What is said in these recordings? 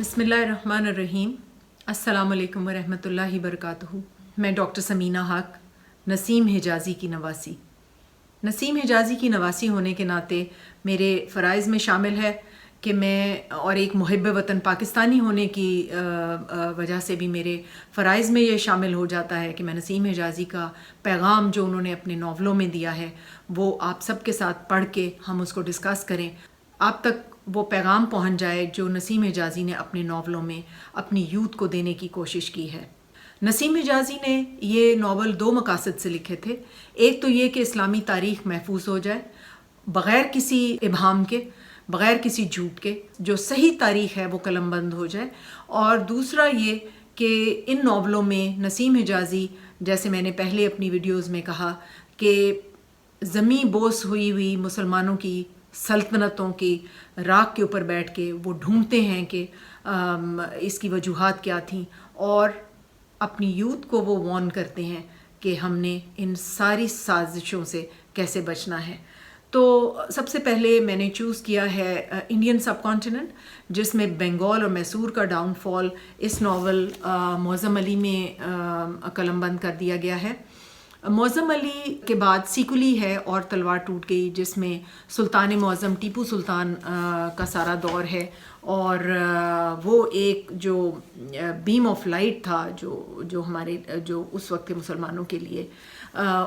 बिस्मिल्लाहिर्रहमानिर्रहीम। अस्सलामुअलैकुम वरहमतुल्लाहि वबरकातुहू। मैं डॉक्टर समीना हक, नसीम हिजाज़ी की नवासी। नसीम हिजाज़ी की नवासी होने के नाते मेरे फ़राइज़ में शामिल है कि मैं और एक मुहिब वतन पाकिस्तानी होने की वजह से भी मेरे फ़राइज़ में ये शामिल हो जाता है कि मैं नसीम हिजाज़ी का पैगाम जो उन्होंने अपने नावलों में दिया है वो आप सब के साथ पढ़ के हम उसको डिस्कस करें, आप तक वो पैगाम पहुंच जाए जो नसीम हिजाज़ी ने अपने नावलों में अपनी यूथ को देने की कोशिश की है। नसीम हिजाज़ी ने ये नावल दो मकासद से लिखे थे। एक तो ये कि इस्लामी तारीख़ महफूज हो जाए बग़ैर किसी इबहाम के, बग़ैर किसी झूठ के, जो सही तारीख़ है वो कलमबंद हो जाए। और दूसरा ये कि इन नावलों में नसीम हिजाज़ी, जैसे मैंने पहले अपनी वीडियोज़ में कहा, कि ज़मीं बोस हुई मुसलमानों की सल्तनतों की राख के ऊपर बैठ के वो ढूंढते हैं कि इसकी वजूहात क्या थीं, और अपनी यूथ को वो वार्न करते हैं कि हमने इन सारी साजिशों से कैसे बचना है। तो सबसे पहले मैंने चूज़ किया है इंडियन सब कॉन्टिनेंट, जिसमें बंगाल और मैसूर का डाउनफॉल इस नावल मौज़म अली में कलमबंद कर दिया गया है। मौज़म अली के बाद सीकुली है और तलवार टूट गई, जिसमें सुल्तान मौज़म टीपू सुल्तान का सारा दौर है, और वो एक जो बीम ऑफ लाइट था जो हमारे जो उस वक्त के मुसलमानों के लिए,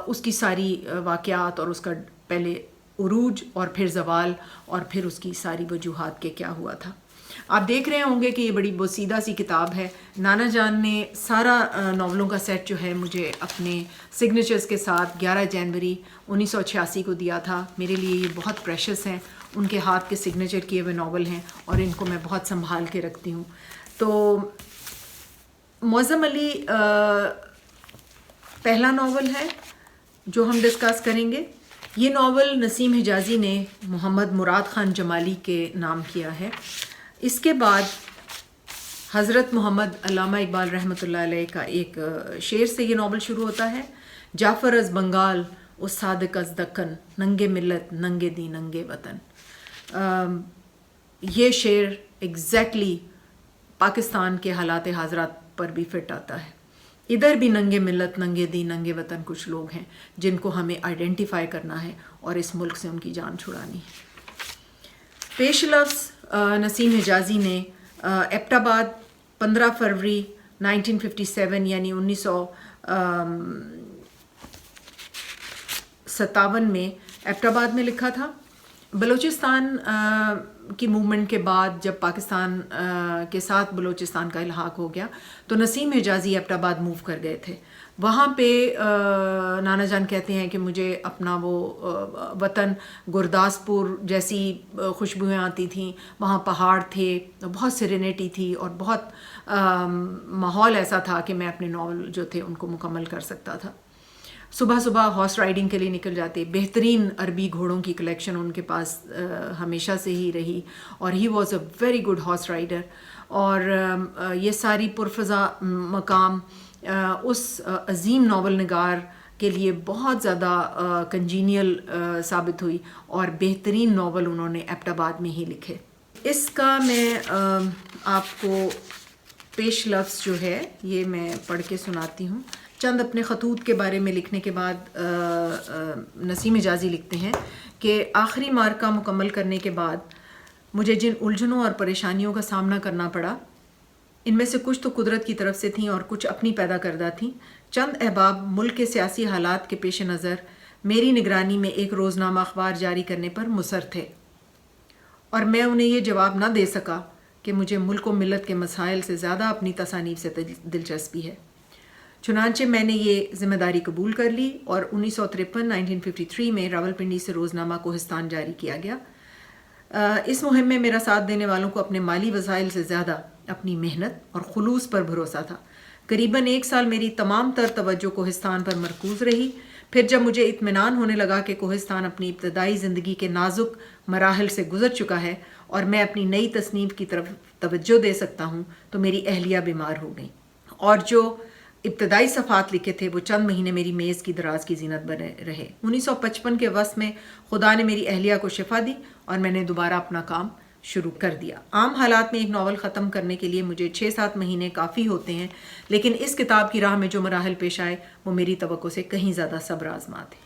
उसकी सारी वाक़यात और उसका पहले उरूज और फिर ज़वाल और फिर उसकी सारी वजूहात के क्या हुआ था। आप देख रहे होंगे कि ये बड़ी बोसीदा सी किताब है। नाना जान ने सारा नावलों का सेट जो है मुझे अपने सिग्नेचर्स के साथ 11 जनवरी 1986 को दिया था। मेरे लिए ये बहुत प्रेशियस हैं, उनके हाथ के सिग्नेचर किए हुए नावल हैं और इनको मैं बहुत संभाल के रखती हूँ। तो मौज़म अली पहला नावल है जो हम डिस्कस करेंगे। ये नावल नसीम हिजाज़ी ने मोहम्मद मुराद ख़ान जमाली के नाम किया है। इसके बाद हज़रत मोहम्मद अल्लामा इकबाल रहमतुल्लाह अलैह का एक शेर से ये नावल शुरू होता है। जाफ़र अज़ बंगाल उस सादिक अज़ दक्कन, नंगे मिलत नंगे दी नंगे वतन। ये शेर एग्जैक्टली पाकिस्तान के हालात हाज़रात पर भी फिट आता है। इधर भी नंगे मिलत नंगे दी नंगे वतन कुछ लोग हैं जिनको हमें आइडेंटिफाई करना है और इस मुल्क से उनकी जान छुड़ानी है। पेश लफ्ज़ नसीम हिजाज़ी ने एबटाबाद 15 फरवरी 1957 यानी 1957 में एबटाबाद में लिखा था। बलूचिस्तान की मूवमेंट के बाद जब पाकिस्तान के साथ बलूचिस्तान का इल्हाक हो गया तो नसीम हिजाज़ी एबटाबाद मूव कर गए थे। वहाँ पे नाना जान कहते हैं कि मुझे अपना वो वतन गुरदासपुर जैसी खुशबुएँ आती थीं, वहाँ पहाड़ थे, बहुत सेरेनिटी थी और बहुत माहौल ऐसा था कि मैं अपने नावल जो थे उनको मुकम्मल कर सकता था। सुबह सुबह हॉर्स राइडिंग के लिए निकल जाते। बेहतरीन अरबी घोड़ों की कलेक्शन उनके पास हमेशा से ही रही और he was a very good horse rider. और ये सारी पुरफ़ज़ा मकाम उस अज़ीम नावल निगार के लिए बहुत ज़्यादा कंजीनियल साबित हुई और बेहतरीन नावल उन्होंने एबटाबाद में ही लिखे। इसका मैं आपको पेश लफ्ज़ जो है ये मैं पढ़ के सुनाती हूँ। चंद अपने ख़तूत के बारे में लिखने के बाद नसीम हिजाज़ी लिखते हैं कि आखिरी मार्का मुकम्मल करने के बाद मुझे जिन उलझनों और परेशानियों का सामना करना पड़ा, इनमें से कुछ तो कुदरत की तरफ से थीं और कुछ अपनी पैदा करदा थीं। चंद अहबाब मुल्क के सियासी हालात के पेश नज़र मेरी निगरानी में एक रोज़नामा अखबार जारी करने पर मुसर थे और मैं उन्हें ये जवाब ना दे सका कि मुझे मुल्क व मिलत के मसाइल से ज़्यादा अपनी तसानीफ से दिलचस्पी है। चुनांचे मैंने ये ज़िम्मेदारी कबूल कर ली और 1953 में रावलपिंडी से रोज़नामा कोहिस्तान जारी किया गया। इस मुहिम में मेरा साथ देने वालों को अपने माली वसाइल से ज़्यादा अपनी मेहनत और खुलूस पर भरोसा था। करीबन 1 साल मेरी तमाम तर तवज्जो कोहिस्तान पर मरकूज़ रही। फिर जब मुझे इत्मीनान होने लगा कि कोहिस्तान अपनी इब्तदाई ज़िंदगी के नाजुक मराहल से गुज़र चुका है और मैं अपनी नई तसनीफ़ की तरफ तवज्जो दे सकता हूँ, तो मेरी अहलिया बीमार हो गई और जो इब्तदाई सफ़ात लिखे थे वो चंद महीने मेरी मेज़ की दराज की जीनत बने रहे। 1955 के वस्त में खुदा ने मेरी अहलिया को शिफा दी और मैंने दोबारा अपना काम شروع کر دیا۔ عام حالات میں ایک ناول ختم کرنے کے لیے مجھے 6-7 مہینے کافی ہوتے ہیں، لیکن اس کتاب کی راہ میں جو مراحل پیش آئے وہ میری توقع سے کہیں زیادہ صبر آزما تھے۔